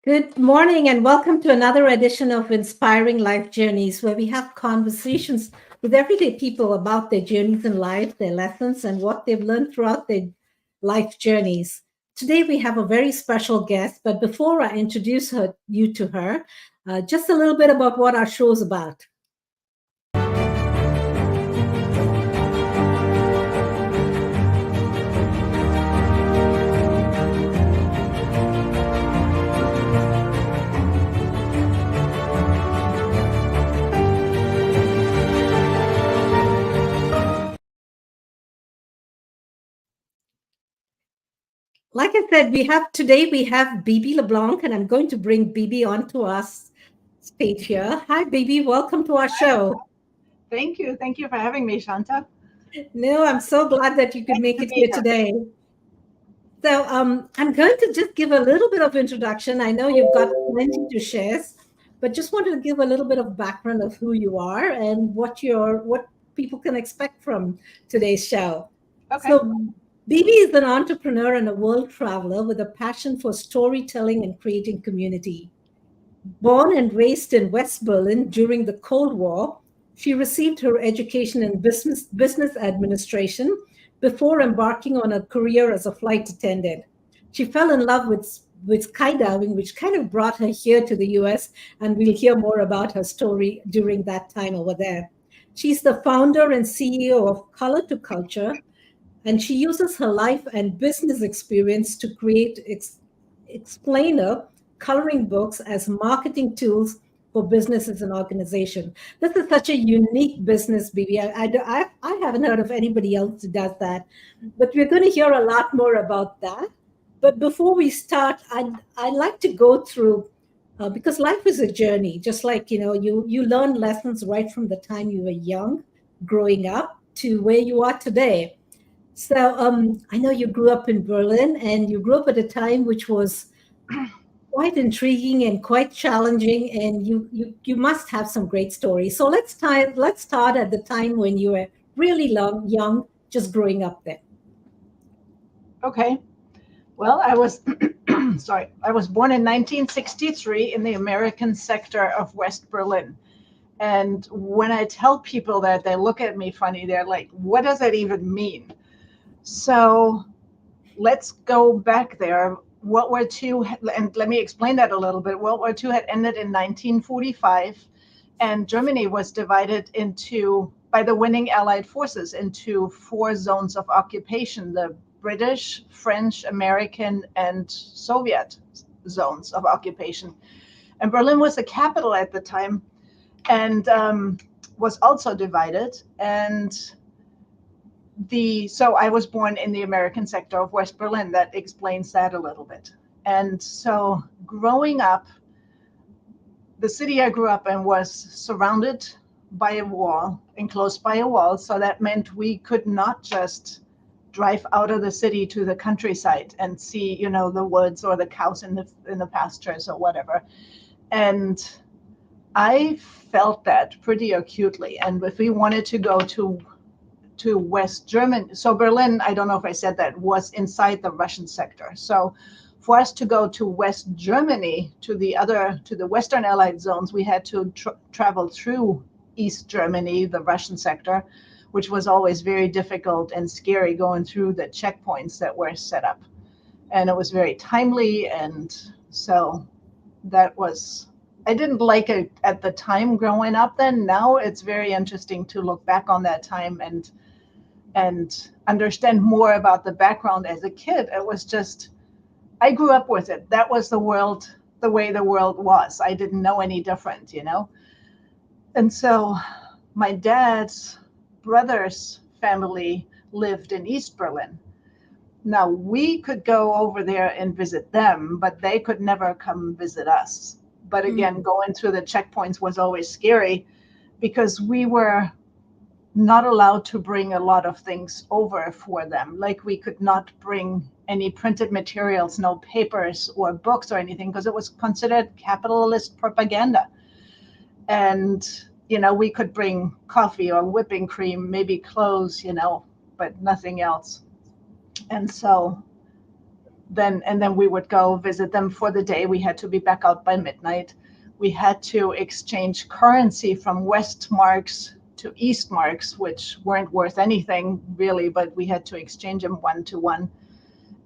Good morning, and welcome to another edition of Inspiring Life Journeys, where we have conversations with everyday people about their journeys in life, their lessons, and what they've learned throughout their life journeys. Today, we have a very special guest, but before I introduce you to her, just a little bit about what our show is about. Like I said, we have Bibi LeBlanc, and I'm going to bring Bibi onto our stage here. Hi, Bibi. Welcome to our show. Thank you. Thank you for having me, Shanta. No, I'm so glad that you could Nice make to it be here here. today. So, I'm going to just give a little bit of introduction. I know you've got plenty to share, but just wanted to give a little bit of background of who you are and what people can expect from today's show. Okay. So, Bibi is an entrepreneur and a world traveler with a passion for storytelling and creating community. Born and raised in West Berlin during the Cold War, she received her education in business administration before embarking on a career as a flight attendant. She fell in love with skydiving, which kind of brought her here to the US, and we'll hear more about her story during that time over there. She's the founder and CEO of Color to Culture, and she uses her life and business experience to create explainer coloring books as marketing tools for businesses and organizations. This is such a unique business, Bibi. I haven't heard of anybody else who does that, but we're going to hear a lot more about that. But before we start, I'd like to go through because life is a journey. Just like you learn lessons right from the time you were young, growing up, to where you are today. So I know you grew up in Berlin, and you grew up at a time which was quite intriguing and quite challenging, and you must have some great stories. So let's start at the time when you were really young, just growing up there. Okay. Well, I was sorry. I was born in 1963 in the American sector of West Berlin. And when I tell people that, they look at me funny. They're like, "What does that even mean?" So let's go back there. World War II, and let me explain that a little bit. World War II had ended in 1945, and Germany was divided by the winning Allied forces into four zones of occupation: the British, French, American, and Soviet zones of occupation. And Berlin was the capital at the time, and was also divided. And so I was born in the American sector of West Berlin. That explains that a little bit. And so growing up, the city I grew up in was surrounded by a wall, enclosed by a wall. So that meant we could not just drive out of the city to the countryside and see, the woods or the cows in the pastures or whatever. And I felt that pretty acutely. And if we wanted to go to West Germany. So Berlin, I don't know if I said that, was inside the Russian sector. So for us to go to West Germany, to the Western Allied zones, we had to travel through East Germany, the Russian sector, which was always very difficult and scary going through the checkpoints that were set up. And it was very timely. And so I didn't like it at the time growing up then. Now it's very interesting to look back on that time and understand more about the background. As a kid, it was just, I grew up with it. That was the world, the way the world was. I didn't know any different. And so my dad's brother's family lived in East Berlin. Now we could go over there and visit them, but they could never come visit us. But again, going through the checkpoints was always scary because we were not allowed to bring a lot of things over for them. Like we could not bring any printed materials, no papers or books or anything, because it was considered capitalist propaganda. And, we could bring coffee or whipping cream, maybe clothes, but nothing else. And so then we would go visit them for the day. We had to be back out by midnight. We had to exchange currency from West marks to East marks, which weren't worth anything really, but we had to exchange them 1 to 1.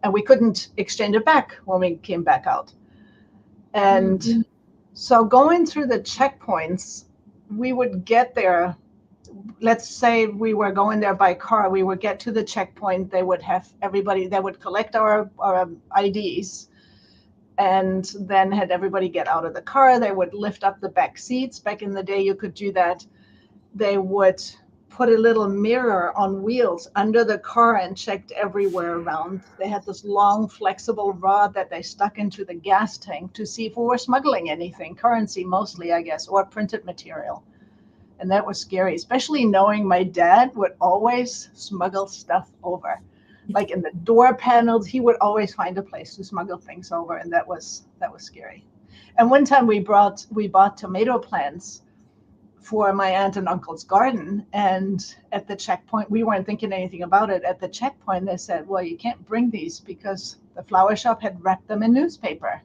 And we couldn't exchange it back when we came back out. And Mm. so going through the checkpoints, we would get there. Let's say we were going there by car. We would get to the checkpoint. They would have everybody, they would collect our IDs and then had everybody get out of the car. They would lift up the back seats. Back in the day, you could do that. They would put a little mirror on wheels under the car and checked everywhere around. They had this long, flexible rod that they stuck into the gas tank to see if we were smuggling anything, currency mostly, I guess, or printed material. And that was scary, especially knowing my dad would always smuggle stuff over. Like in the door panels, he would always find a place to smuggle things over, and that was scary. And one time we bought tomato plants for my aunt and uncle's garden, and at the checkpoint, we weren't thinking anything about it. At the checkpoint, they said, well, you can't bring these because the flower shop had wrapped them in newspaper.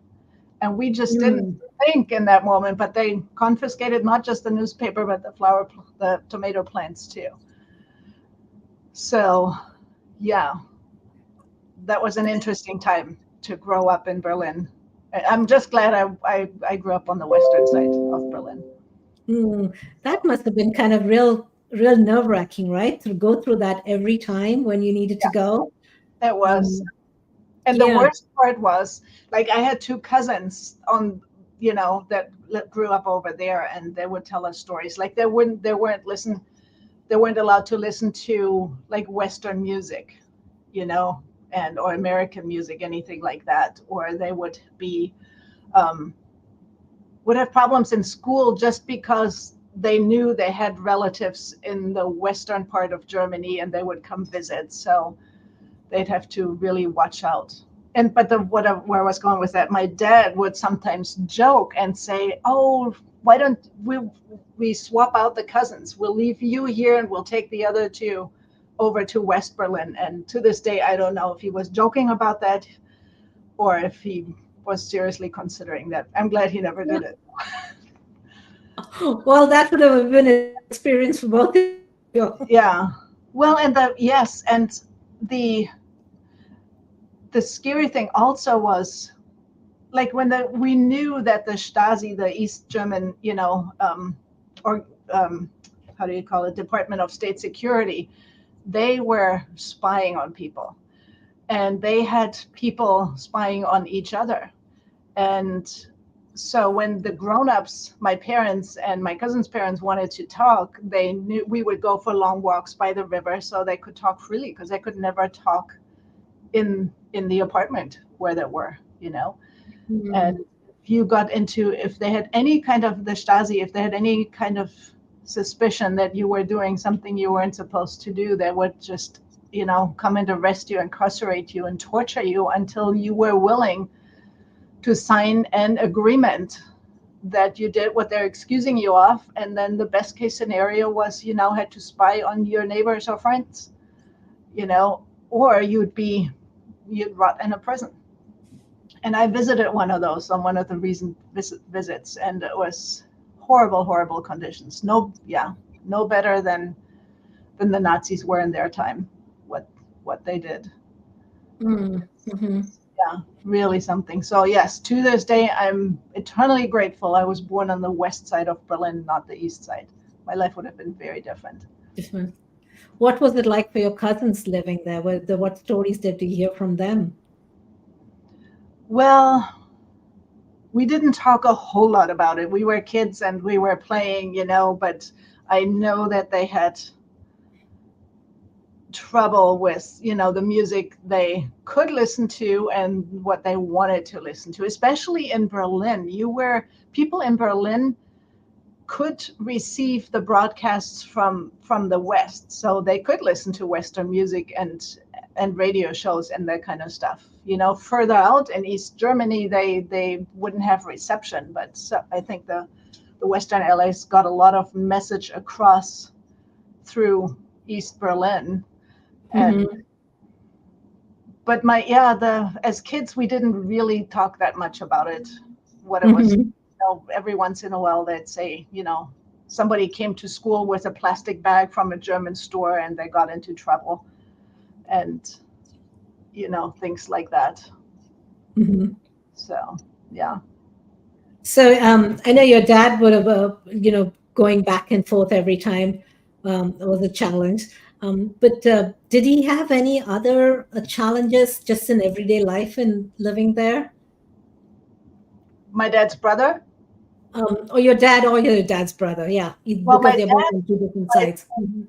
And we just didn't think in that moment, but they confiscated not just the newspaper, but the tomato plants too. So yeah, that was an interesting time to grow up in Berlin. I'm just glad I grew up on the western side of Berlin. Mm. That must have been kind of real nerve-wracking, right? To go through that every time when you needed to go. It was. Um, And the yeah. worst part was, like, I had 2 cousins that grew up over there, and they would tell us stories. Like they weren't allowed to listen to like Western music, you know, and or American music, anything like that, or they um, would have problems in school just because they knew they had relatives in the western part of Germany and they would come visit. So they'd have to really watch out. And but where I was going with that, my dad would sometimes joke and say, "Oh, why don't we swap out the cousins? We'll leave you here and we'll take the other 2 over to West Berlin." And to this day, I don't know if he was joking about that or if he was seriously considering that. I'm glad he never did it. Well, that would have been an experience for both of you. Yeah. Well, and the scary thing also was, like, when we knew that the Stasi, the East German, or how do you call it, Department of State Security, they were spying on people, and they had people spying on each other. And so when the grown-ups, my parents and my cousin's parents, wanted to talk, they knew we would go for long walks by the river so they could talk freely, because they could never talk in the apartment where they were, you know. And Mm. if they had any kind of, the Stasi, if they had any kind of suspicion that you were doing something you weren't supposed to do, they would just, come and arrest you, incarcerate you, and torture you until you were willing to sign an agreement that you did what they're excusing you of. And then the best case scenario was, had to spy on your neighbors or friends, or you'd rot in a prison. And I visited one of those on one of the recent visits, and it was horrible, horrible conditions. No better than the Nazis were in their time. What they did, Mm. Hmm. yeah, really something. So yes, to this day, I'm eternally grateful I was born on the west side of Berlin, not the east side. My life would have been very different. Different. What was it like for your cousins living there? What stories did you hear from them? Well, we didn't talk a whole lot about it. We were kids and we were playing, but I know that they had trouble with, the music they could listen to and what they wanted to listen to, especially in Berlin. People in Berlin could receive the broadcasts from the West, so they could listen to Western music and radio shows and that kind of stuff. Further out in East Germany, they wouldn't have reception, but so I think the Western LA's got a lot of message across through East Berlin. And Hmm. but as kids, we didn't really talk that much about it, what it was. Hmm. Every once in a while they'd say, somebody came to school with a plastic bag from a German store and they got into trouble, and things like that. Hmm. So yeah. So I know your dad would have, going back and forth every time was a challenge. But did he have any other challenges just in everyday life and living there? My dad's brother. Or your dad or your dad's brother? Yeah, Well, because they're both on two different my sides. Mhm.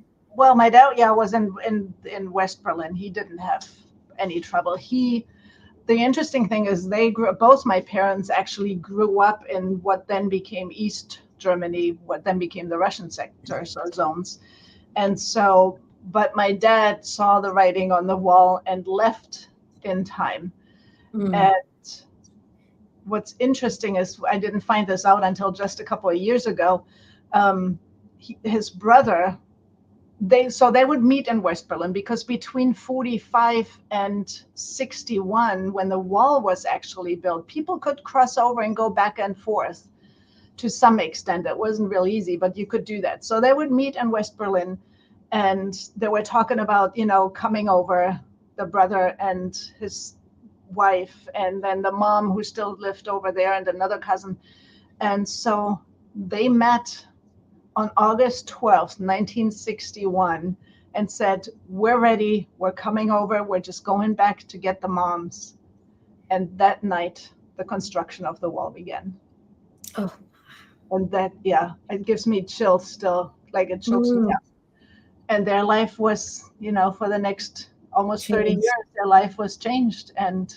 my dad, yeah, was in West Berlin. He didn't have any trouble. The interesting thing is both my parents actually grew up in what then became East Germany, what then became the Russian sectors or zones. And so, but my dad saw the writing on the wall and left in time. Mm. And what's interesting is I didn't find this out until just a couple of years ago. His brother, they would meet in West Berlin because between 45 and 61, when the wall was actually built, people could cross over and go back and forth to some extent. It wasn't real easy, but you could do that. So they would meet in West Berlin, and they were talking about, coming over, the brother and his wife, and then the mom who still lived over there, and another cousin. And so they met on August 12th, 1961, and said, "We're ready. We're coming over. We're just going back to get the moms." And that night, the construction of the wall began. Oh. And that, yeah, it gives me chills still. Like it chokes me Mm. up. And their life was, for the next almost 30 Change. years, their life was changed. And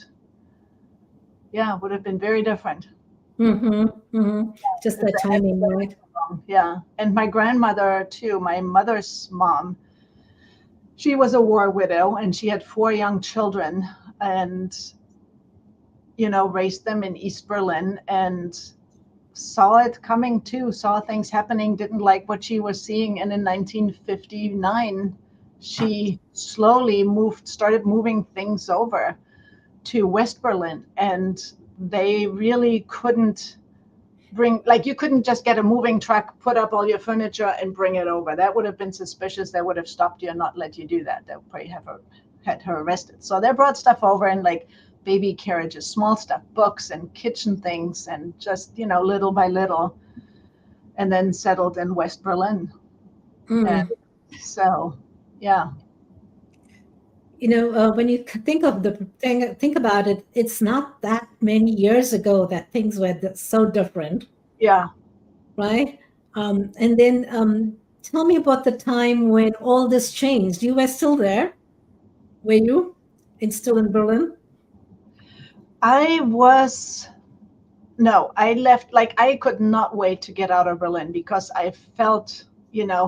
yeah, would have been very different. Hmm. Hmm. Just If that they had timing, right? Yeah. And my grandmother, too, my mother's mom, she was a war widow and she had 4 young children, and, raised them in East Berlin and saw it coming too, saw things happening, didn't like what she was seeing. And in 1959, she slowly started moving things over to West Berlin. And they really couldn't you couldn't just get a moving truck, put up all your furniture and bring it over. That would have been suspicious. They would have stopped you and not let you do that. They would probably had her arrested. So they brought stuff over in like baby carriages, small stuff, books and kitchen things, and just, little by little, and then settled in West Berlin. And Mm. so, yeah, When you think of the thing, think about it, it's not that many years ago that things were so different, yeah. right? And then tell me about the time when all this changed. You were still there, were you? And still in Berlin? I was No, I left, like, I could not wait to get out of Berlin because I felt,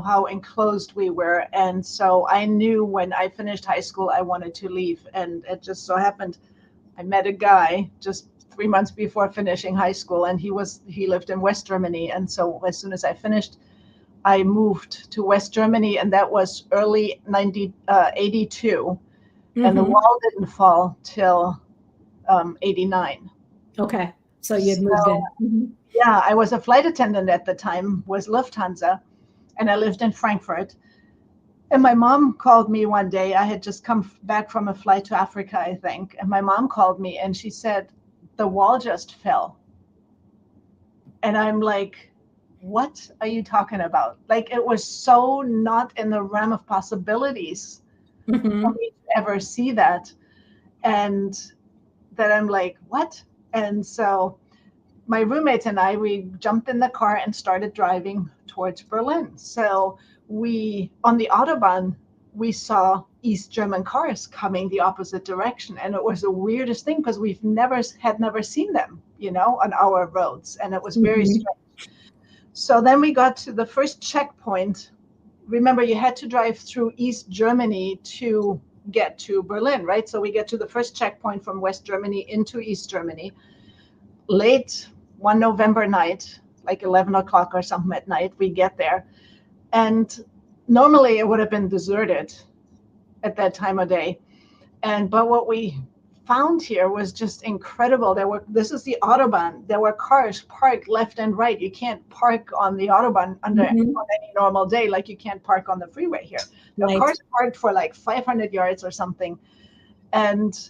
how enclosed we were. And so I knew when I finished high school, I wanted to leave. And it just so happened I met a guy just 3 months before finishing high school, and he lived in West Germany. And so as soon as I finished, I moved to West Germany, and that was early 82. And the Hmm. wall didn't fall till 89. Okay. So you had moved So in. Mhm. yeah, I was a flight attendant at the time, was Lufthansa, and I lived in Frankfurt. And my mom called me one day. I had just come back from a flight to Africa, I think. And my mom called me and she said, "The wall just fell." And I'm like, "What are you talking about?" Like, it was so not in the realm of possibilities for Mhm. me to ever see that. And that I'm like, "What?" And so my roommates and I, we jumped in the car and started driving towards Berlin. So on the Autobahn, we saw East German cars coming the opposite direction. And it was the weirdest thing because never seen them, on our roads. And it was very Mhm. strange. So then we got to the first checkpoint. Remember, you had to drive through East Germany to get to Berlin, right? So we get to the first checkpoint from West Germany into East Germany late one November night, like 11 o'clock or something at night. We get there. And normally it would have been deserted at that time of day. But what we found here was just incredible. This is the Autobahn. There were cars parked left and right. You can't park on the Autobahn on Hmm. any normal day, like you can't park on the freeway here. The Right. cars parked for like 500 yards or something. And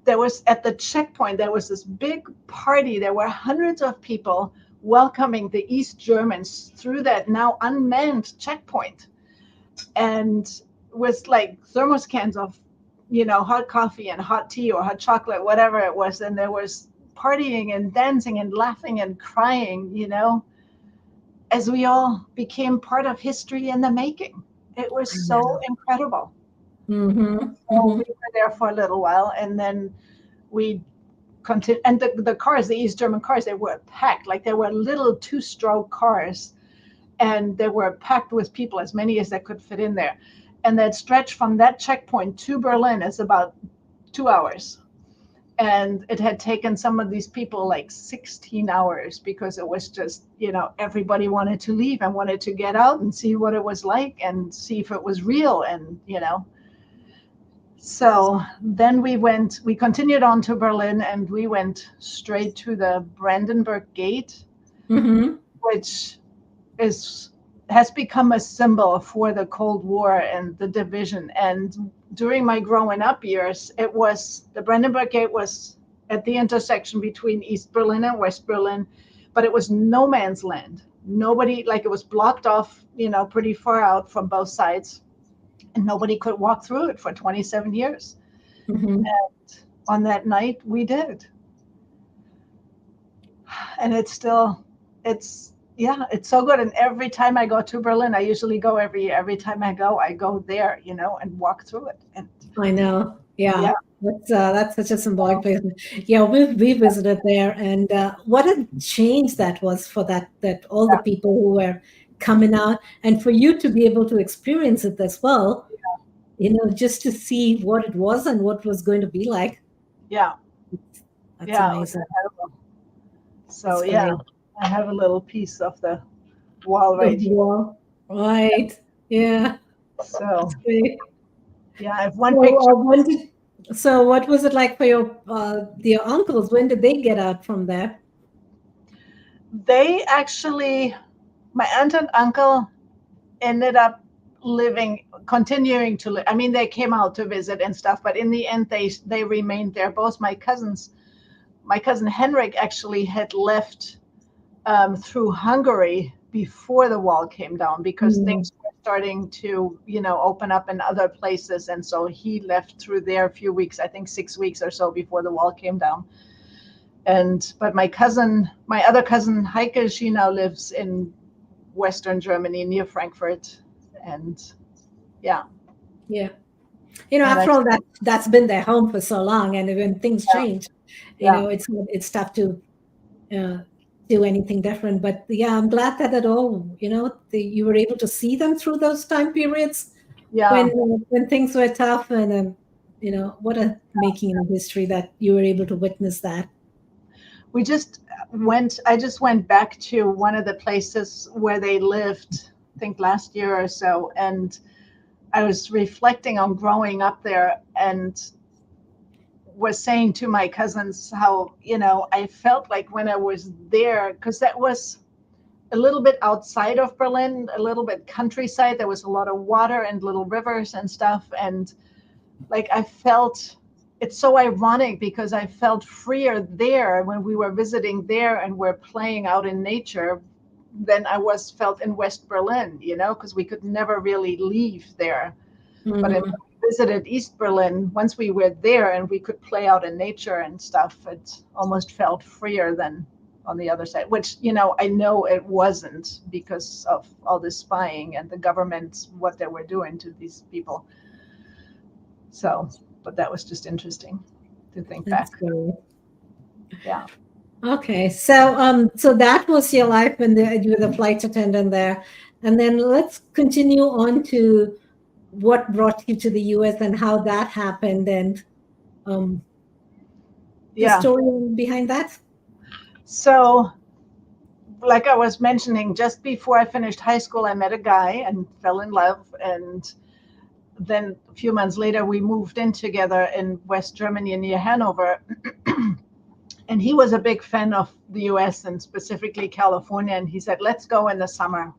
there was at the checkpoint, there was this big party. There were hundreds of people welcoming the East Germans through that now unmanned checkpoint. And with like thermos cans of, hot coffee and hot tea or hot chocolate, whatever it was. And there was partying and dancing and laughing and crying, as we all became part of history in the making. It was I so know. incredible. Hmm. So we were there for a little while, and then we continued. And the cars, the East German cars, they were packed. Like there were little two-stroke cars, and they were packed with people, as many as they could fit in there. And that stretch from that checkpoint to Berlin is about 2 hours. And it had taken some of these people like 16 hours because it was just, everybody wanted to leave and wanted to get out and see what it was like and see if it was real. And. So then we continued on to Berlin, and we went straight to the Brandenburg Gate, Hmm. which is has become a symbol for the Cold War and the division. And during my growing up years, the Brandenburg Gate was at the intersection between East Berlin and West Berlin, but it was no man's land. Nobody, like it was blocked off, pretty far out from both sides, and nobody could walk through it for 27 years. Hmm. And on that night, we did. And it's so good. And every time I go to Berlin, I usually go every year. Every time I go there, and walk through it. And I know. yeah, Yeah. That's such a symbolic place. Yeah, we visited there, and what a change that was for that all the yeah, people who were coming out, and for you to be able to experience it as well. Just to see what it was and what was going to be like. yeah, That's yeah. It was amazing. incredible. So That's yeah, great. I have a little piece of the wall The right here. wall. Right. Yeah. That's So great. yeah, I have one So picture. what was it like for your uncles? When did they get out from there? They actually, my aunt and uncle ended up continuing to live. I mean, they came out to visit and stuff, but in the end, they remained there. Both my cousins, my cousin Henrik actually had left through Hungary before the wall came down because Mm. things were starting to, open up in other places, and so he left through there a few weeks, I think 6 weeks or so before the wall came down. But my other cousin Heike, she now lives in Western Germany near Frankfurt, and yeah. Yeah. And I, After all that's been their home for so long, and when things yeah, change, yeah, it's tough to uh, do anything different. But yeah, I'm glad that at all, you were able to see them through those time periods yeah. when things were tough, and what a making in history that you were able to witness that. I just went back to one of the places where they lived, I think last year or so, and I was reflecting on growing up there and was saying to my cousins how, I felt like when I was there, because that was a little bit outside of Berlin, a little bit countryside. There was a lot of water and little rivers and stuff. And like I felt it's so ironic because I felt freer there when we were visiting there and we're playing out in nature than I was felt in West Berlin, because we could never really leave there. But when Mhm. we visited East Berlin, once we were there and we could play out in nature and stuff, it almost felt freer than on the other side, which, I know it wasn't because of all the spying and the government, what they were doing to these people. So, but that was just interesting to think That's back. great. Yeah. Okay, so that was your life when you were the flight attendant there, and then let's continue on to what brought you to the US and how that happened, and um, the Yeah. story behind that. So, like I was mentioning, just before I finished high school, I met a guy and fell in love. And then a few months later, we moved in together in West Germany near Hanover. And he was a big fan of the US and specifically California. And he said, let's go in the summer.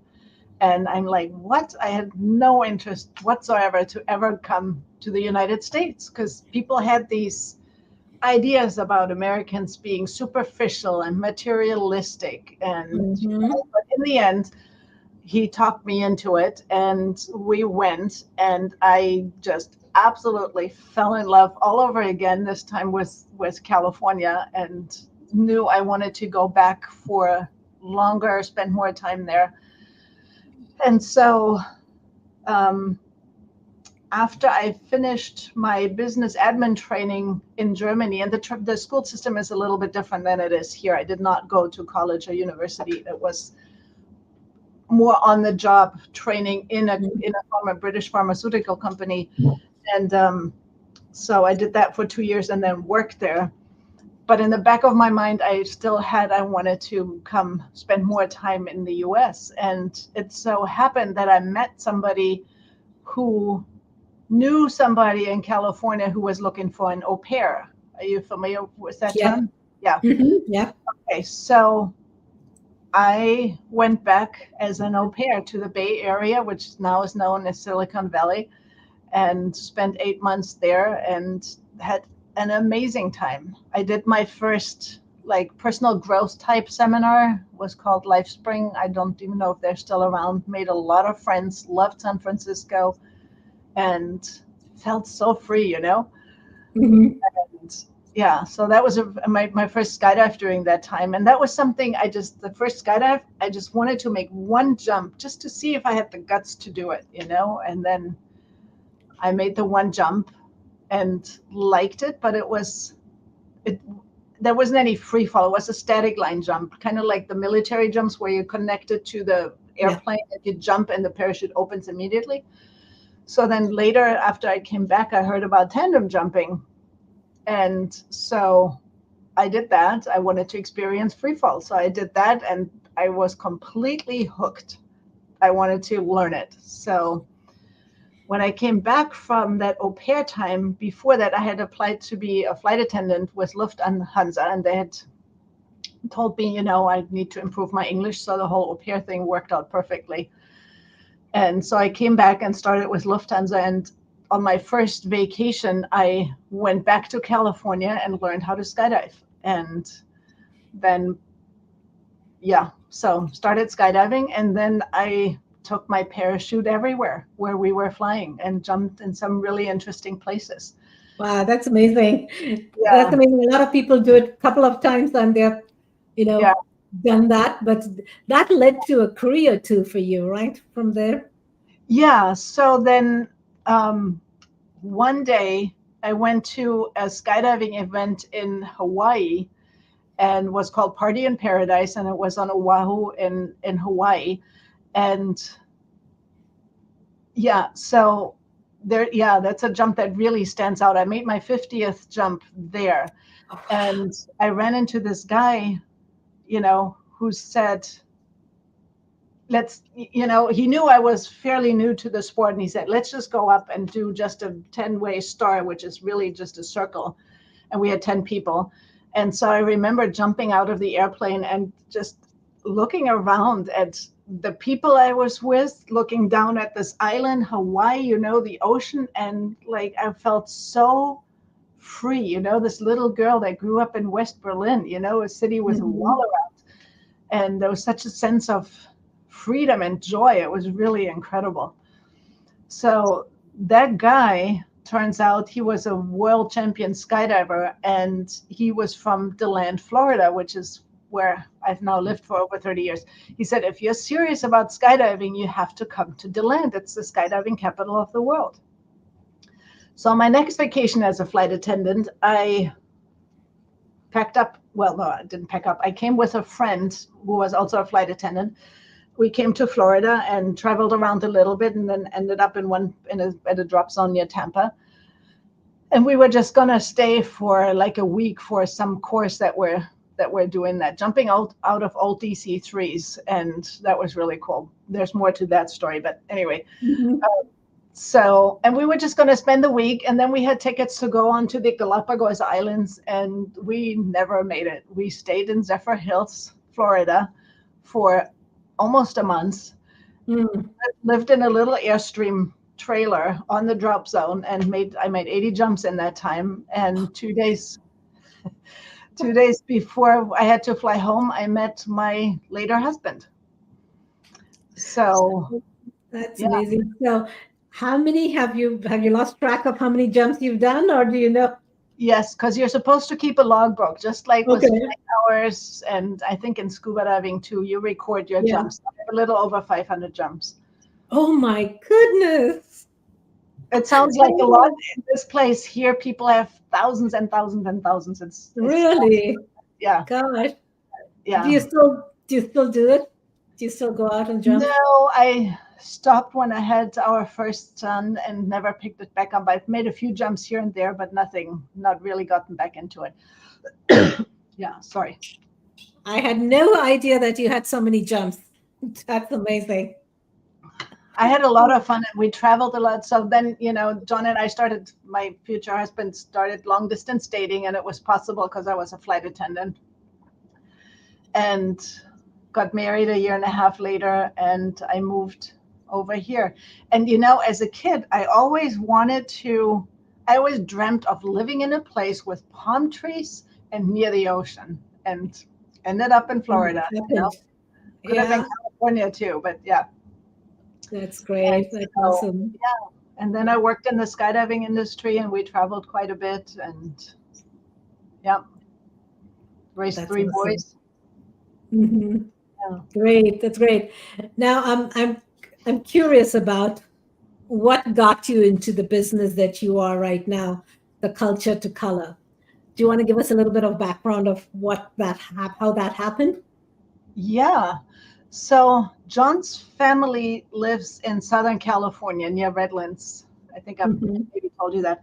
And I'm like, what? I had no interest whatsoever to ever come to the United States, because people had these ideas about Americans being superficial and materialistic. And Hmm. but in the end, he talked me into it, and we went, and I just absolutely fell in love all over again, this time with California, and knew I wanted to go back for longer, spend more time there. And so um, after I finished my business admin training in Germany, and the school system is a little bit different than it is here. I did not go to college or university. It was more on the job training in a British pharmaceutical company. And so I did that for 2 years and then worked there. But in the back of my mind, I wanted to come spend more time in the US. And it so happened that I met somebody who knew somebody in California who was looking for an au pair. Are you familiar with that Yeah. term? Yeah. Yeah. Okay. So I went back as an au pair to the Bay Area, which now is known as Silicon Valley, and spent 8 months there and had an amazing time. I did my first like personal growth type seminar, was called LifeSpring. I don't even know if they're still around. Made a lot of friends, loved San Francisco, and felt so free. Hmm. And yeah, so that was my first skydive during that time. And that was something the first skydive, I just wanted to make one jump just to see if I had the guts to do it. And then I made the one jump and liked it, but it there wasn't any free fall. It was a static line jump, kind of like the military jumps where you connect it to the Yeah. airplane and you jump and the parachute opens immediately. So then later, after I came back, I heard about tandem jumping. And so I did that. I wanted to experience free fall. So I did that and I was completely hooked. I wanted to learn it. So when I came back from that au pair time, before that, I had applied to be a flight attendant with Lufthansa, and they had told me, I need to improve my English. So the whole au pair thing worked out perfectly. And so I came back and started with Lufthansa. And on my first vacation, I went back to California and learned how to skydive. And then, yeah, so started skydiving. And then I took my parachute everywhere where we were flying and jumped in some really interesting places. Wow, that's amazing. That's Yeah, amazing. A lot of people do it a couple of times and they've, you yeah, know, done that, but that led to a career too for you, right? From there. yeah. So then one day I went to a skydiving event in Hawaii and was called Party in Paradise, and it was on Oahu in Hawaii. And yeah, so that's a jump that really stands out. I made my 50th jump there, Oh, and I ran into this guy, who said, he knew I was fairly new to the sport, and he said, let's just go up and do just a 10-way star, which is really just a circle. And we had 10 people. And so I remember jumping out of the airplane and just looking around at the people I was with, looking down at this island, Hawaii, the ocean. And like, I felt so free, this little girl that grew up in West Berlin, a city with a wall mhm. around. And there was such a sense of freedom and joy. It was really incredible. So that guy, turns out he was a world champion skydiver, and he was from DeLand, Florida, which is where I've now lived for over 30 years. He said, if you're serious about skydiving, you have to come to DeLand. It's the skydiving capital of the world. So my next vacation as a flight attendant, I packed up. Well, no, I didn't pack up. I came with a friend who was also a flight attendant. We came to Florida and traveled around a little bit, and then ended up at a drop zone near Tampa. And we were just gonna stay for like a week for some course that we're doing, that jumping out of old DC-3s, and that was really cool. There's more to that story, but anyway, Mhm. So, and we were just going to spend the week, and then we had tickets to go on to the Galapagos Islands, and we never made it. We stayed in Zephyr Hills, Florida, for almost a month. Mm. Lived in a little Airstream trailer on the drop zone, and I made 80 jumps in that time. And 2 days before I had to fly home, I met my later husband. So That's yeah. amazing. So, how many have you lost track of how many jumps you've done, or do you know? Yes, because you're supposed to keep a logbook, just like with Okay. flight hours, and I think in scuba diving too, you record your Yeah. jumps. I have a little over 500 jumps. Oh my goodness. It sounds like a lot. Oh, In this place here, people have thousands and thousands and thousands. It's really? yeah, Gosh. Do yeah. you still do you still do it? Do you still go out and jump? No, I stopped when I had our first son and never picked it back up. I've made a few jumps here and there, but nothing, not really gotten back into it. Yeah, sorry. I had no idea that you had so many jumps. That's amazing. I had a lot of fun and we traveled a lot. So then, John and I started, my future husband started long distance dating, and it was possible because I was a flight attendant, and got married a year and a half later, and I moved over here. And, as a kid, I always dreamt of living in a place with palm trees and near the ocean, and ended up in And Florida, it happened. could have been Yeah, California too, but yeah. that's And great. That's so, awesome. yeah. And then I worked in the skydiving industry, and we traveled quite a bit, and yeah, raised That's three awesome. boys. Hmm. Yeah. Great. That's great. Now, I'm curious about what got you into the business that you are right now, the culture to color. Do you want to give us a little bit of background of how that happened? Yeah. So John's family lives in Southern California near Redlands. I think I've Hmm. maybe told you that.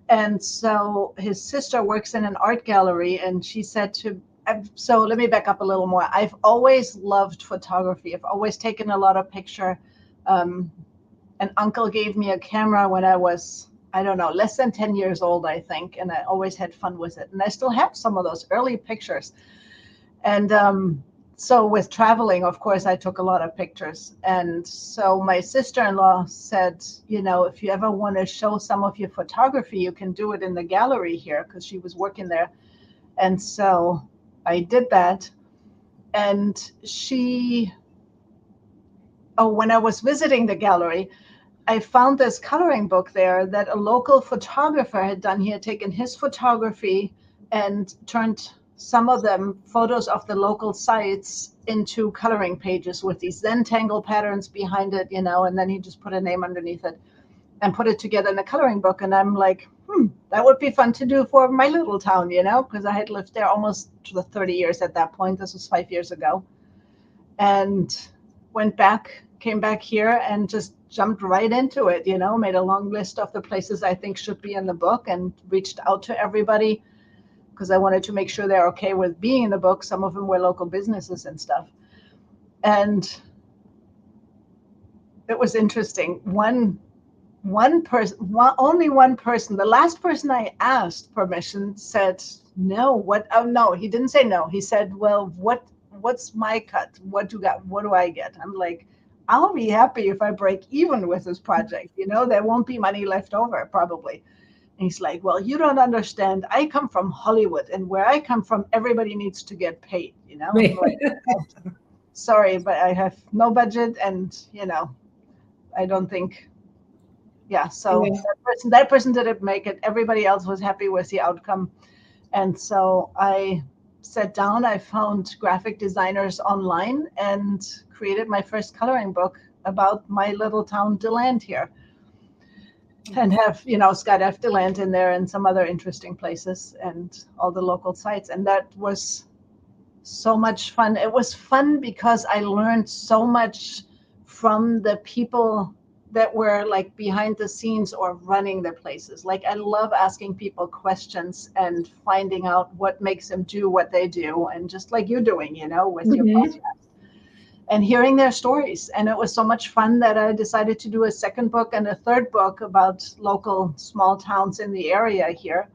And so his sister works in an art gallery, and she said so let me back up a little more. I've always loved photography. I've always taken a lot of picture. Um, an uncle gave me a camera when I was, I don't know, less than 10 years old, I think, and I always had fun with it. And I still have some of those early pictures. And so with traveling, of course, I took a lot of pictures. And so my sister-in-law said, if you ever want to show some of your photography, you can do it in the gallery here, because she was working there. And so I did that. And when I was visiting the gallery, I found this coloring book there that a local photographer had done. He had taken his photography and turned some of them photos of the local sites into coloring pages with these Zentangle patterns behind it, and then he just put a name underneath it and put it together in a coloring book. And I'm like, that would be fun to do for my little town, because I had lived there almost 30 years at that point. This was 5 years ago. And came back here and just jumped right into it, made a long list of the places I think should be in the book and reached out to everybody because I wanted to make sure they're okay with being in the book. Some of them were local businesses and stuff. And it was interesting. Only one person, the last person I asked permission said, no, what? Oh, no, he didn't say no. He said, well, what's my cut? What do I get? I'm like, I'll be happy if I break even with this project. There won't be money left over probably. And he's like, well, you don't understand. I come from Hollywood, and where I come from, everybody needs to get paid. I'm like, sorry, but I have no budget, and I don't think. Yeah, so Yeah. that person didn't make it. Everybody else was happy with the outcome. And so I sat down, I found graphic designers online and created my first coloring book about my little town DeLand here, and have skydive DeLand in there and some other interesting places and all the local sites. And that was so much fun. It was fun because I learned so much from the people that were like behind the scenes or running the places. Like I love asking people questions and finding out what makes them do what they do, and just like you're doing, with your Hmm. podcast. and hearing their stories. And it was so much fun that I decided to do a second book and a third book about local small towns in the area here.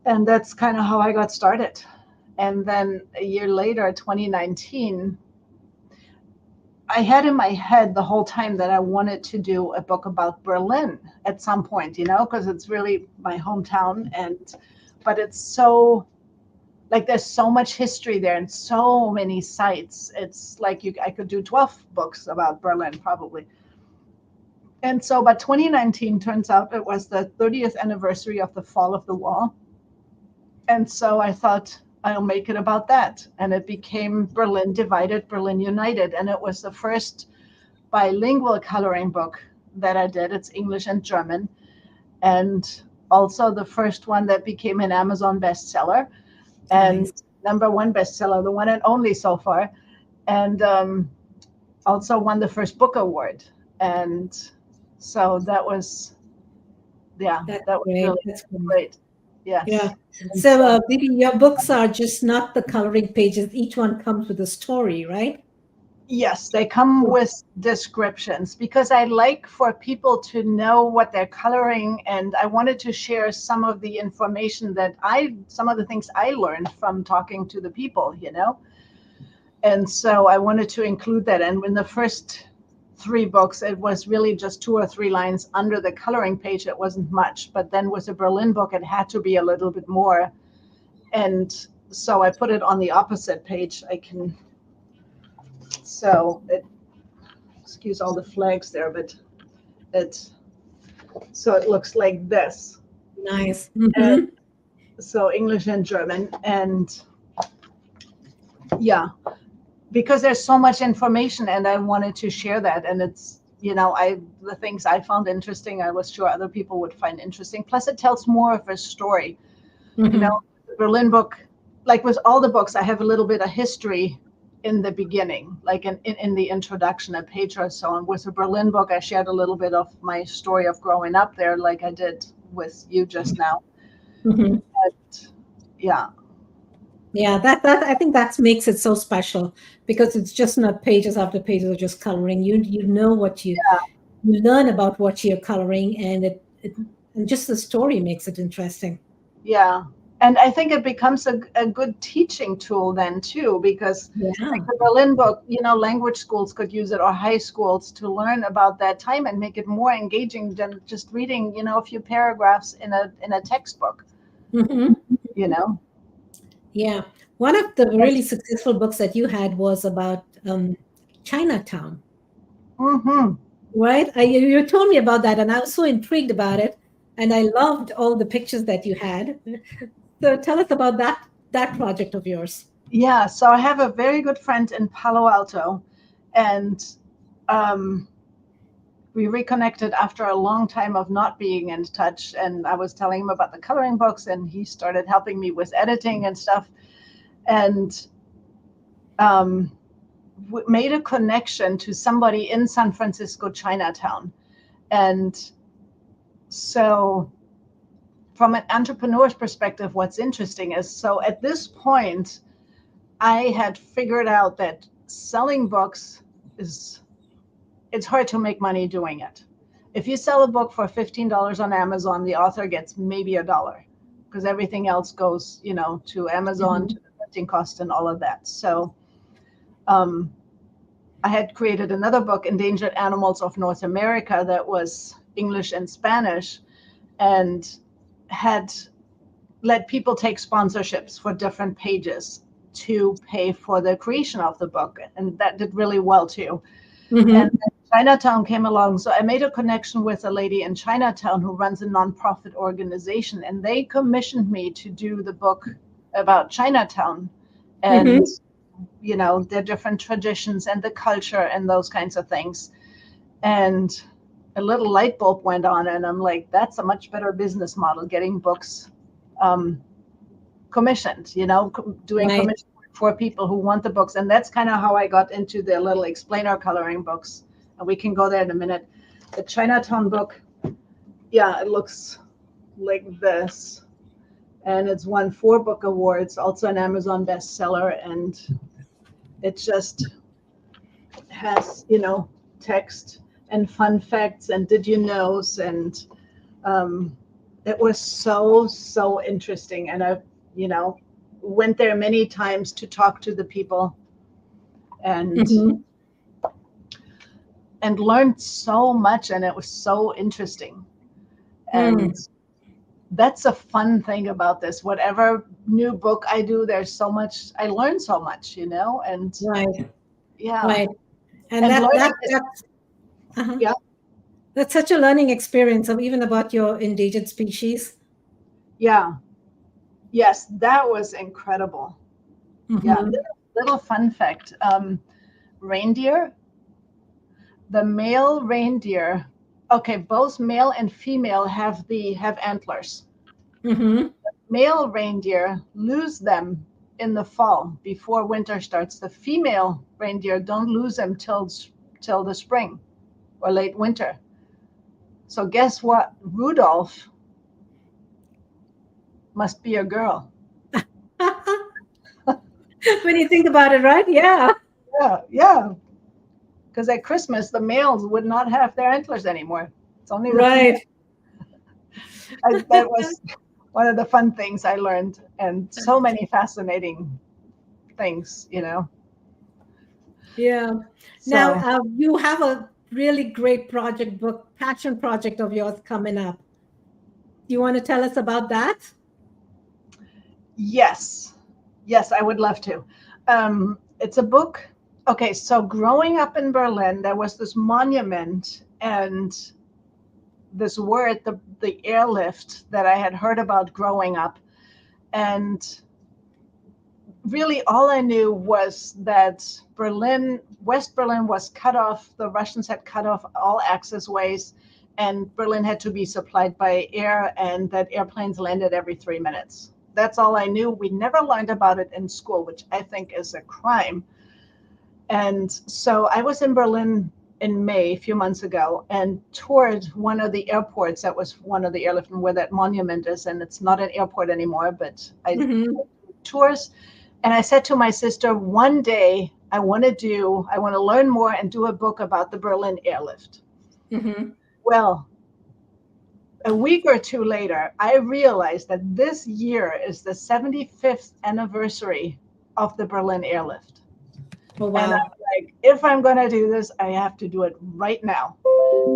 And that's kind of how I got started. And then a year later, 2019, I had in my head the whole time that I wanted to do a book about Berlin at some point, because it's really my hometown. But it's so, like, there's so much history there and so many sites. It's like I could do 12 books about Berlin probably. And so, but 2019 turns out it was the 30th anniversary of the fall of the wall. And so I thought, I'll make it about that. And it became Berlin Divided, Berlin United. And it was the first bilingual coloring book that I did. It's English and German. And also the first one that became an Amazon bestseller and Nice. #1 bestseller, the one and only so far. And also won the first book award. And so that was, That's that was great. really That's great. great. Yes. Yeah. And So, so, Bibi, your books are just not the coloring pages. Each one comes with a story, right? yes, they come Cool. with descriptions because I like for people to know what they're coloring. And I wanted to share some of the information some of the things I learned from talking to the people. And so I wanted to include that. And in the first 3 books, it was really just 2 or 3 lines under the coloring page. It wasn't much. But then with the Berlin book, it had to be a little bit more. And so I put it on the opposite page. Excuse all the flags there, but so it looks like this. Nice. And Mm-hmm. so English and German. And yeah, because there's so much information and I wanted to share that. And it's, the things I found interesting, I was sure other people would find interesting. Plus it tells more of a story. Mm-hmm. The Berlin book, like with all the books, I have a little bit of history in the beginning, like in the introduction, a page or so. And with the Berlin book, I shared a little bit of my story of growing up there, like I did with you just now. Mm-hmm. But yeah, Yeah, that I think that makes it so special because it's just not pages after pages of just coloring. You know what you learn about what you're coloring, and and just the story makes it interesting. yeah. And I think it becomes a good teaching tool then too, because like Yeah. the Berlin book, language schools could use it or high schools to learn about that time and make it more engaging than just reading, a few paragraphs in a textbook, Hmm. you know. Yeah. One of the Yes. really successful books that you had was about Chinatown, Mm-hmm. right? You told me about that, and I was so intrigued about it, and I loved all the pictures that you had. So tell us about that project of yours. Yeah, so I have a very good friend in Palo Alto, and um, we reconnected after a long time of not being in touch. And I was telling him about the coloring books, and he started helping me with editing and stuff. And um, made a connection to somebody in San Francisco, Chinatown. And so, from an entrepreneur's perspective, what's interesting is so at this point, I had figured out that selling books it's hard to make money doing it. If you sell a book for $15 on Amazon, the author gets maybe $1 because everything else goes, to Amazon, to Mhm. the printing cost and all of that. So um, I had created another book, Endangered Animals of North America, that was English and Spanish, and had let people take sponsorships for different pages to pay for the creation of the book. And that did really well too. And Mhm. then Chinatown came along. So I made a connection with a lady in Chinatown who runs a nonprofit organization, and they commissioned me to do the book about Chinatown and, Mhm. their different traditions and the culture and those kinds of things. And a little light bulb went on, and I'm like, that's a much better business model, getting books um, commissioned, doing Right. commission work for people who want the books. And that's kind of how I got into the little explainer coloring books. And we can go there in a minute. The Chinatown book, yeah, it looks like this. And it's won 4 book awards, also an Amazon bestseller. And it's just has, text and fun facts and did you knows, and um, it was so interesting. And I, you know, went there many times to talk to the people and Hmm. learned so much, and it was so interesting. And Mm, that's a fun thing about this. Whatever new book I do, there's so much I learn so much, and right, yeah, right. And and that learning that is that's uh yeah, that's such a learning experience of even about your endangered species. yeah, yes, that was incredible. Yeah, Hmm. little fun fact. Reindeer, the male reindeer, okay, both male and female have antlers. Hmm. Male reindeer lose them in the fall before winter starts. The female reindeer don't lose them till the spring or late winter. So guess what? Rudolph must be a girl. When you think about it, right? Yeah, Yeah, yeah. Because at Christmas the males would not have their antlers anymore. It's only the female. right. That was one of the fun things I learned, and so many fascinating things. Yeah. Now, So you have a really great project book, passion project of yours coming up. Do you want to tell us about that? yes, yes, I would love to. It's a book. Okay, so growing up in Berlin, there was this monument and this word, the airlift, that I had heard about growing up. And really, all I knew was that West Berlin was cut off. The Russians had cut off all access ways, and Berlin had to be supplied by air, and that airplanes landed every 3 minutes. That's all I knew. We never learned about it in school, which I think is a crime. And so I was in Berlin in May, a few months ago, and toured one of the airports that was one of the airlift where that monument is. And it's not an airport anymore, but I Hmm. tours. And I said to my sister, one day I want to learn more and do a book about the Berlin airlift. Hmm. Well, a week or two later, I realized that this year is the 75th anniversary of the Berlin airlift. Oh, And wow. I'm like, if I'm going to do this, I have to do it right now.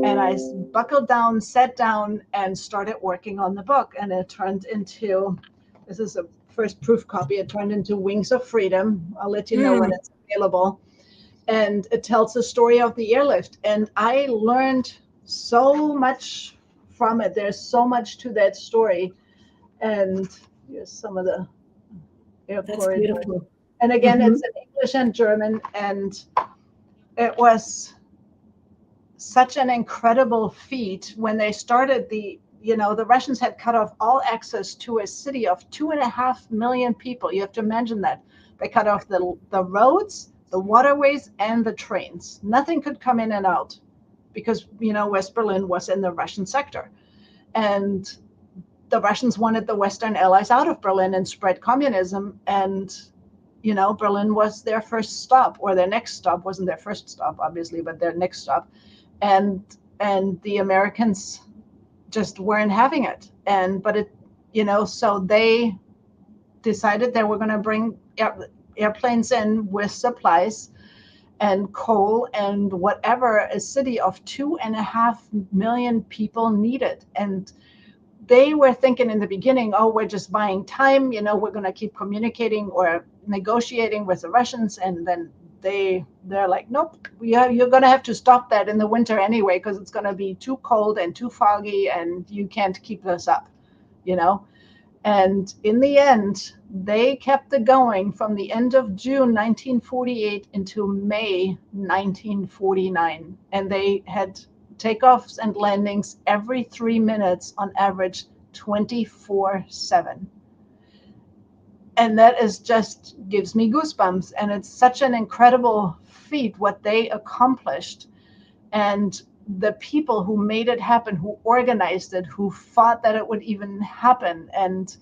And I buckled down, sat down, and started working on the book. And it turned into, this is a first proof copy, it turned into Wings of Freedom. I'll let you know when Mm, it's available. And it tells the story of the airlift. And I learned so much from it. There's so much to that story. And here's some of the air that's corridors. beautiful. And again, Hmm. it's in English and German. And it was such an incredible feat when they started the Russians had cut off all access to a city of 2.5 million people. You have to imagine that. They cut off the roads, the waterways, and the trains. Nothing could come in and out because, West Berlin was in the Russian sector. And the Russians wanted the Western allies out of Berlin and spread communism. And, Berlin was their first stop, or their next stop. Wasn't their first stop, obviously, but their next stop. And the Americans just weren't having it. So they decided they were going to bring airplanes in with supplies and coal and whatever a city of 2.5 million people needed. And they were thinking in the beginning, oh, we're just buying time, we're going to keep communicating or negotiating with the Russians. And then they're like, nope, you're going to have to stop that in the winter anyway, because it's going to be too cold and too foggy and you can't keep this up, you know. And in the end, they kept it going from the end of June 1948 into May 1949. And they had takeoffs and landings every 3 minutes on average, 24/7. And that is just gives me goosebumps. And it's such an incredible feat what they accomplished. And the people who made it happen, who organized it, who fought that it would even happen. And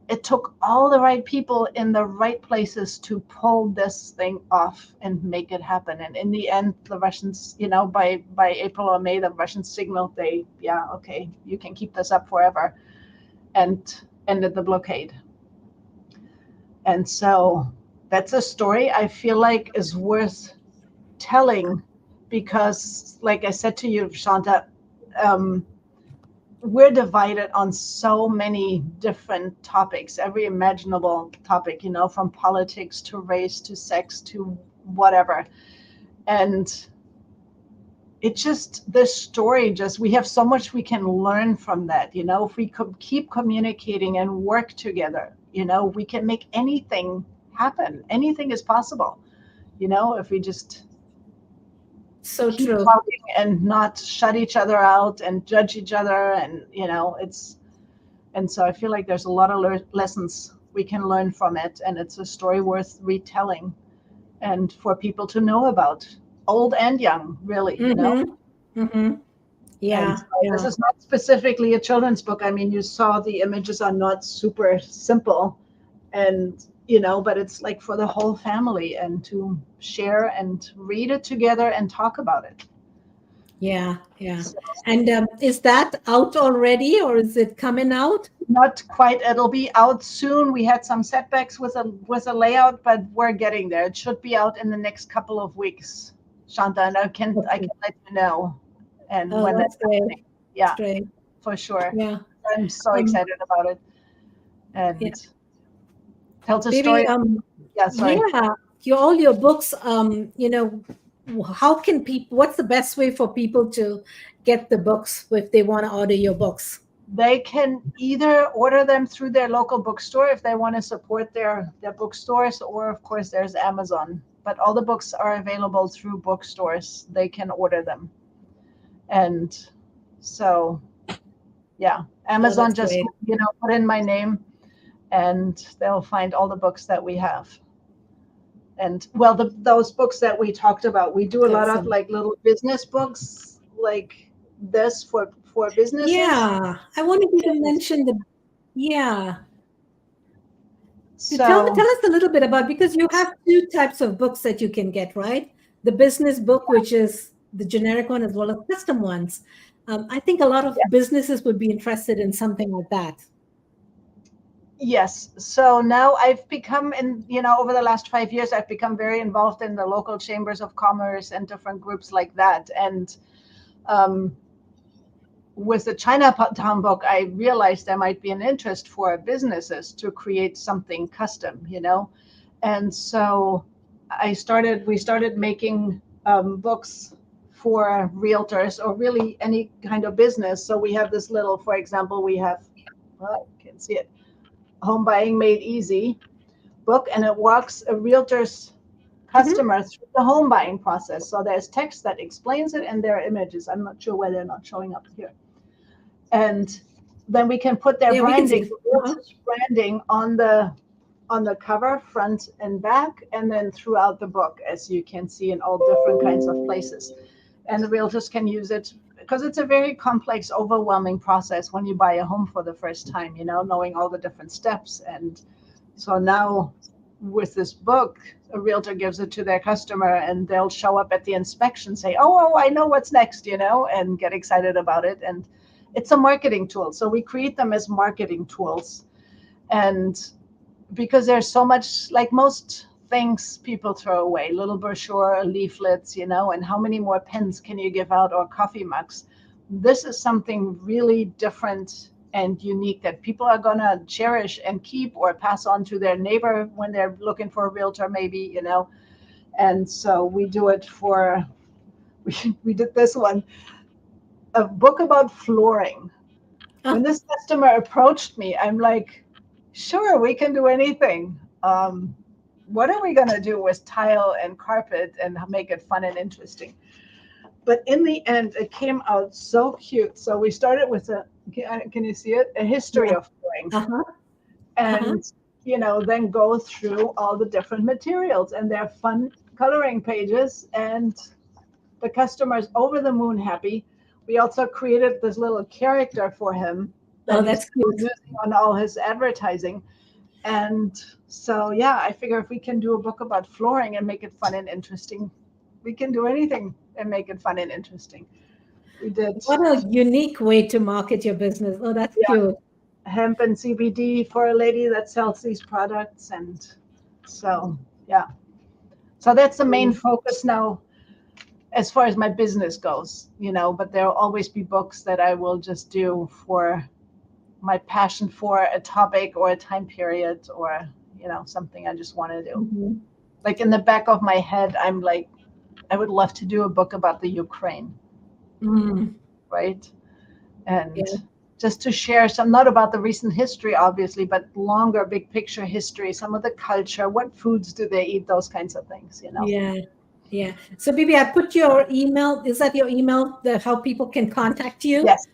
it took all the right people in the right places to pull this thing off and make it happen. And in the end, the Russians, by April or May, the Russians signaled okay, you can keep this up forever, and ended the blockade. And so that's a story I feel like is worth telling, because, like I said to you, Shanta, we're divided on so many different topics, every imaginable topic, from politics to race to sex to whatever. And this story, we have so much we can learn from that. If we could keep communicating and work together, we can make anything happen. Anything is possible, if we just So keep true. talking and not shut each other out and judge each other. And so I feel like there's a lot of lessons we can learn from it, and it's a story worth retelling and for people to know about, old and young, really. And Yeah, so this yeah. is not specifically a children's book. I mean, you saw the images are not super simple, and but it's like for the whole family, and to share and read it together and talk about it. Yeah, yeah. So, And is that out already, or is it coming out? not quite. It'll be out soon. We had some setbacks with a layout, but we're getting there. It should be out in the next couple of weeks, Shanta, and I can Okay. let you know, and Oh, when that's that's great. happening. That's Yeah, great. for sure. Yeah. I'm so Um, excited about it, yeah. and tells a Maybe, story. Yeah, sorry. yeah, all your books, how can people, what's the best way for people to get the books if they want to order your books? They can either order them through their local bookstore if they want to support their bookstores, or of course there's Amazon. But all the books are available through bookstores. They can order them. And so, yeah, Oh, Amazon, that's just great. put in my name, and they'll find all the books that we have. And well, those books that we talked about, we do a lot of Excellent. like little business books like this for businesses. Yeah, I wanted you to And mention yeah. To so, tell us a little bit about, because you have two types of books that you can get, right? The business book, which is the generic one, as well as custom ones. I think a lot of businesses would be interested in something like that. yes. So now I've become, over the last 5 years, I've become very involved in the local chambers of commerce and different groups like that. And um, with the Chinatown book, I realized there might be an interest for businesses to create something custom, And so we started making books for realtors, or really any kind of business. So we have this little, for example, well, I can see it, Home Buying Made Easy book, and it walks a realtor's Mhm. customer through the home buying process. So there's text that explains it, and there are images. I'm not sure why they're not showing up here. And then we can put their Yeah, we can see branding, it. the Uh-huh. realtor's branding on the cover, front and back, and then throughout the book, as you can see, in all different kinds of places. And the realtors can use it because it's a very complex, overwhelming process when you buy a home for the first time, knowing all the different steps. And so now with this book, a realtor gives it to their customer, and they'll show up at the inspection, say, oh, I know what's next, and get excited about it. And it's a marketing tool. So we create them as marketing tools. And because there's so much, like most things people throw away, little brochure, leaflets, and how many more pens can you give out, or coffee mugs? This is something really different and unique that people are going to cherish and keep, or pass on to their neighbor when they're looking for a realtor, maybe, And so we do it we did this one, a book about flooring. When Oh, this customer approached me, I'm like, sure, we can do anything. What are we going to do with tile and carpet and make it fun and interesting? But in the end, it came out so cute. So we started with can you see it? A history yeah. of flooring. Uh-huh. Uh-huh. And, then go through all the different materials, and they're fun coloring pages. And the customer's over the moon happy. We also created this little character for him, Oh, that he's that's cute. using on all his advertising. And so, yeah, I figure if we can do a book about flooring and make it fun and interesting, we can do anything and make it fun and interesting. We did, What a unique way to market your business. Oh, that's yeah, cute. hemp and CBD for a lady that sells these products. And so, yeah. So that's the main focus now as far as my business goes, but there'll always be books that I will just do for my passion for a topic or a time period or, something I just want to do. Mhm. Like in the back of my head, I'm like, I would love to do a book about the Ukraine, Mm, right? And yeah, just to share some, not about the recent history, obviously, but longer, big picture history, some of the culture, what foods do they eat, those kinds of things. yeah, yeah. So, Bibi, I put your email. Is that your email? How people can contact you Yes,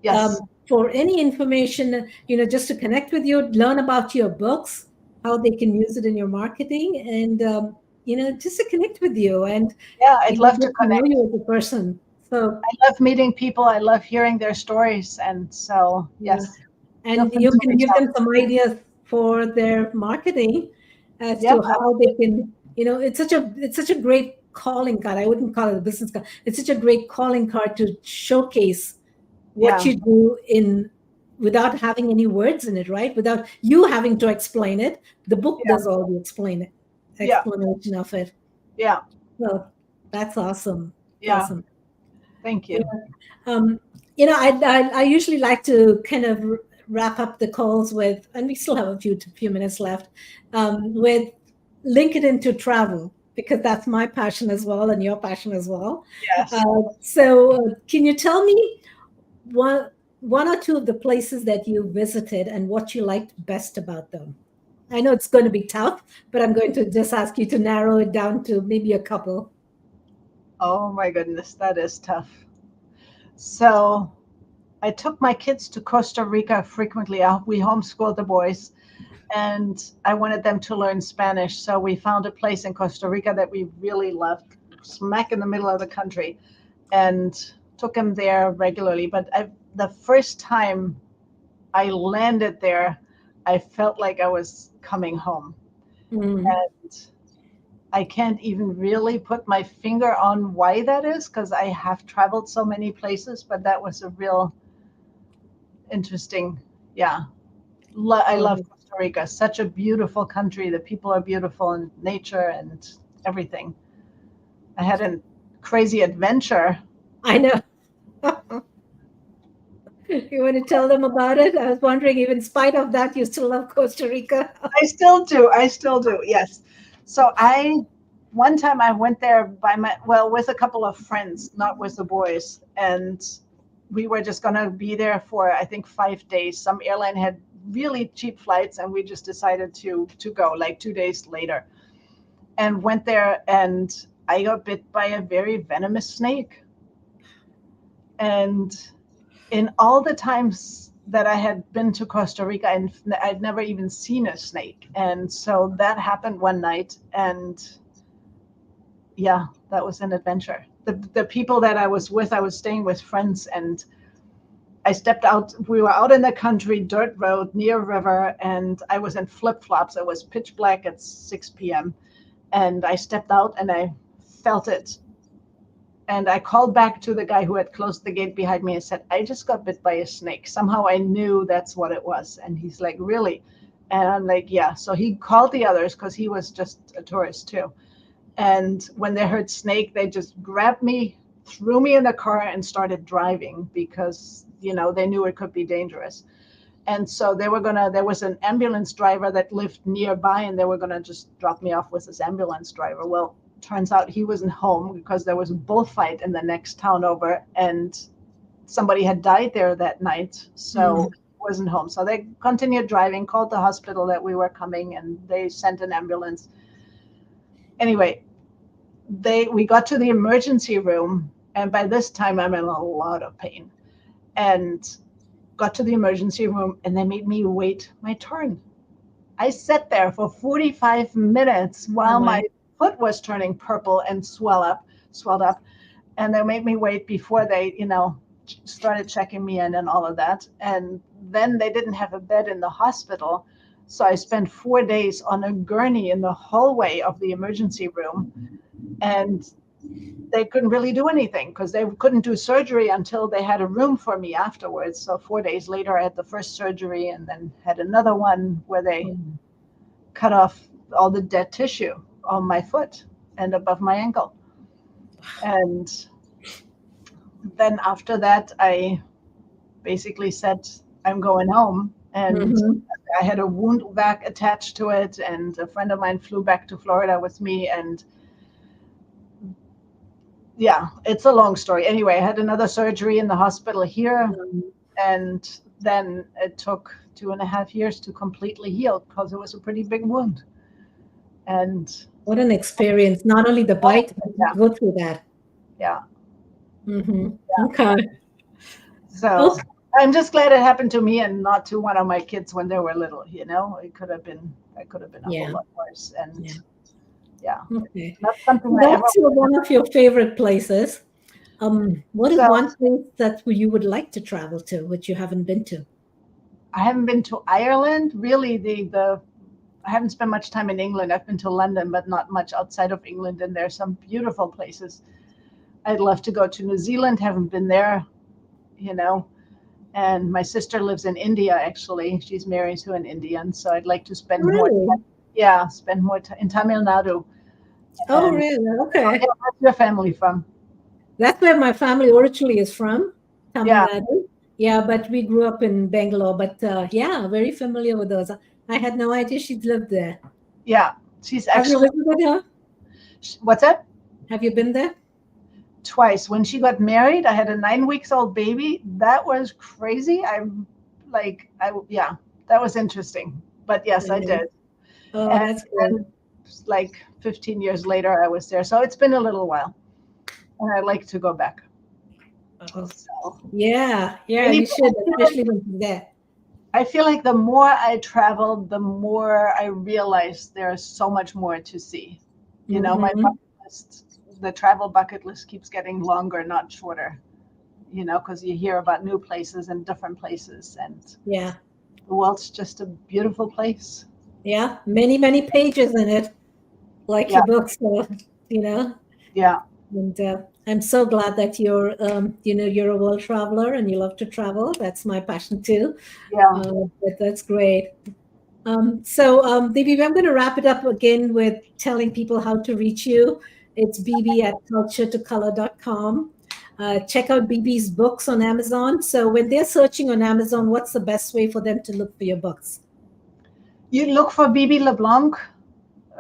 yes, for any information? Just to connect with you, learn about your books, how they can use it in your marketing, and just to connect with you and yeah, I'd love to get to know connect. you as a person. So, I love meeting people. I love hearing their stories. And so, yeah. yes, feel And free you to can reach give out. them some ideas for their marketing as Yep, to how they can, it's such a great calling card. I wouldn't call it a business card. It's such a great calling card to showcase what yeah, you do in without having any words in it, right? Without you having to explain it. The book yeah, does all the yeah, explanation of it. yeah, So that's awesome. yeah. Awesome. Thank Yeah. you. Um, I usually like to kind of wrap up the calls with, and we still have a few minutes left, with link it into travel because that's my passion as well and your passion as well. Yes. Can you tell me one one or two of the places that you visited and what you liked best about them? I know it's going to be tough, but I'm going to just ask you to narrow it down to maybe a couple. Oh my goodness, that is tough. So I took my kids to Costa Rica frequently. We homeschooled the boys, and I wanted them to learn Spanish. So we found a place in Costa Rica that we really loved, smack in the middle of the country, and took them there regularly. But the first time I landed there, I felt like I was coming home. Mm, And I can't even really put my finger on why that is because I have traveled so many places, but that was a real interesting, yeah. I love oh, Costa Rica. Such a beautiful country. The people are beautiful and nature and everything. I had a crazy adventure. I know. You want to tell them about it? I was wondering if, in spite of that, you still love Costa Rica. I still do. I still do. Yes. So one time I went there with a couple of friends, not with the boys, and we were just going to be there for I think 5 days. Some airline had really cheap flights, and we just decided to go like 2 days later, and went there, and I got bit by a very venomous snake, and in all the times that I had been to Costa Rica, and I'd never even seen a snake. And so that happened one night. And yeah, that was an adventure. The people that I was with, I was staying with friends, and I stepped out. We were out in the country, dirt road near a river, and I was in flip flops. It was pitch black at 6 p.m. And I stepped out and I felt it. And I called back to the guy who had closed the gate behind me and said, I just got bit by a snake. Somehow I knew that's what it was. And he's like, really? And I'm like, yeah. So he called the others because he was just a tourist too. And when they heard snake, they just grabbed me, threw me in the car, and started driving because, they knew it could be dangerous. And so there was an ambulance driver that lived nearby, and they were going to just drop me off with this ambulance driver. Well, turns out he wasn't home because there was a bullfight in the next town over, and somebody had died there that night. So Mm, he wasn't home. So they continued driving, called the hospital that we were coming, and they sent an ambulance. Anyway, we got to the emergency room, and by this time I'm in a lot of pain. And got to the emergency room, and they made me wait my turn. I sat there for 45 minutes oh while my my. foot was turning purple and swelled up. And they made me wait before they, started checking me in and all of that. And then they didn't have a bed in the hospital. So I spent 4 days on a gurney in the hallway of the emergency room. And they couldn't really do anything because they couldn't do surgery until they had a room for me afterwards. So 4 days later, I had the first surgery and then had another one where they cut off all the dead tissue on my foot and above my ankle. And then after that, I basically said, I'm going home. And I had a wound vac attached to it. And a friend of mine flew back to Florida with me. And yeah, it's a long story. Anyway, I had another surgery in the hospital here. And then it took 2.5 years to completely heal because it was a pretty big wound. And what an experience. Not only the bite, but yeah. go through that. Yeah. Yeah. Okay. So I'm just glad it happened to me and not to one of my kids when they were little. It could have been a whole lot worse. And okay. Not something That's one of your favorite places. What is one place that you would like to travel to, which you haven't been to? I haven't been to Ireland. Really, I haven't spent much time in England. I've been to London, but not much outside of England. And there's some beautiful places. I'd love to go to New Zealand. Haven't been there, And my sister lives in India, actually. She's married to an Indian. So I'd like to spend more time. Yeah, spend more time in Tamil Nadu. Oh, really? Okay. Where's your family from? That's where my family originally is from, Tamil Nadu. Yeah, but we grew up in Bangalore. But very familiar with those. I had no idea she'd lived there. Yeah, she's actually. Have you visited her? What's that? Have you been there? Twice. When she got married, I had a 9-week-old baby. That was crazy. That was interesting. But yes, I did. Oh, that's good. Like 15 years later, I was there. So it's been a little while. And I'd like to go back. Yeah, you should, especially when you're there. I feel like the more I traveled, the more I realized there's so much more to see. My bucket list, the travel bucket list keeps getting longer, not shorter, because you hear about new places and different places. And the world's just a beautiful place. Yeah, many, many pages in it, like your books, Yeah. And I'm so glad that you're, you're a world traveler and you love to travel. That's my passion too. Yeah. But that's great. So, Bibi, I'm going to wrap it up again with telling people how to reach you. It's bb@culturetocolor.com. Check out Bibi's books on Amazon. So when they're searching on Amazon, what's the best way for them to look for your books? You look for Bibi LeBlanc.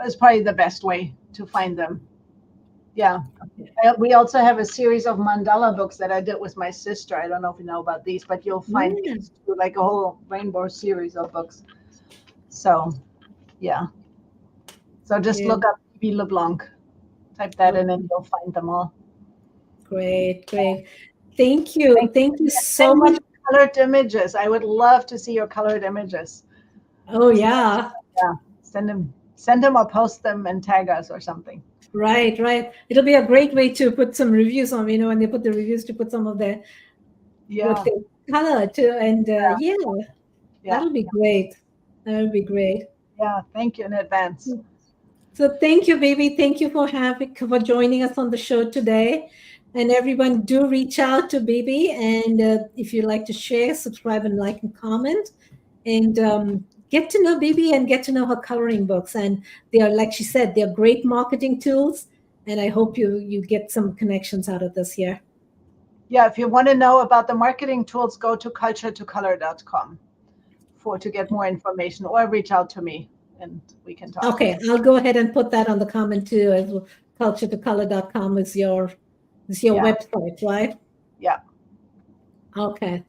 Is probably the best way to find them. Yeah. We also have a series of mandala books that I did with my sister. I don't know if you know about these, but you'll find these too, like a whole rainbow series of books. So, yeah. So just look up Bibi LeBlanc. Type that in and you'll find them all. Great. Thank you. Thank you so much. Colored images. I would love to see your colored images. Oh, yeah. Yeah. Send them or post them and tag us or something. Right. It'll be a great way to put some reviews on, when they put the reviews, to put some of their color too. And that'll be great. That'll be great. Yeah. Thank you in advance. So thank you, Bibi. Thank you for joining us on the show today. And everyone, do reach out to Bibi. And if you'd like to share, subscribe, and like and comment. And get to know Bibi and get to know her coloring books. And they are, like she said, they're great marketing tools. And I hope you get some connections out of this here. Yeah, if you want to know about the marketing tools, go to culturetocolor.com to get more information, or reach out to me and we can talk. Okay, I'll go ahead and put that on the comment too. As well. Culturetocolor.com is your website, right? Yeah. Okay.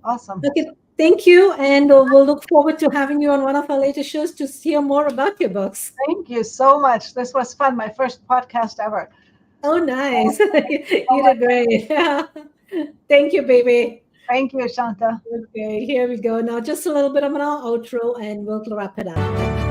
Awesome. Okay. Thank you, and we'll look forward to having you on one of our later shows to hear more about your books. Thank you so much. This was fun. My first podcast ever. Oh, nice. You did great. Thank you, Bibi. Thank you, Shanta. Okay, here we go. Now just a little bit of an outro, and we'll wrap it up.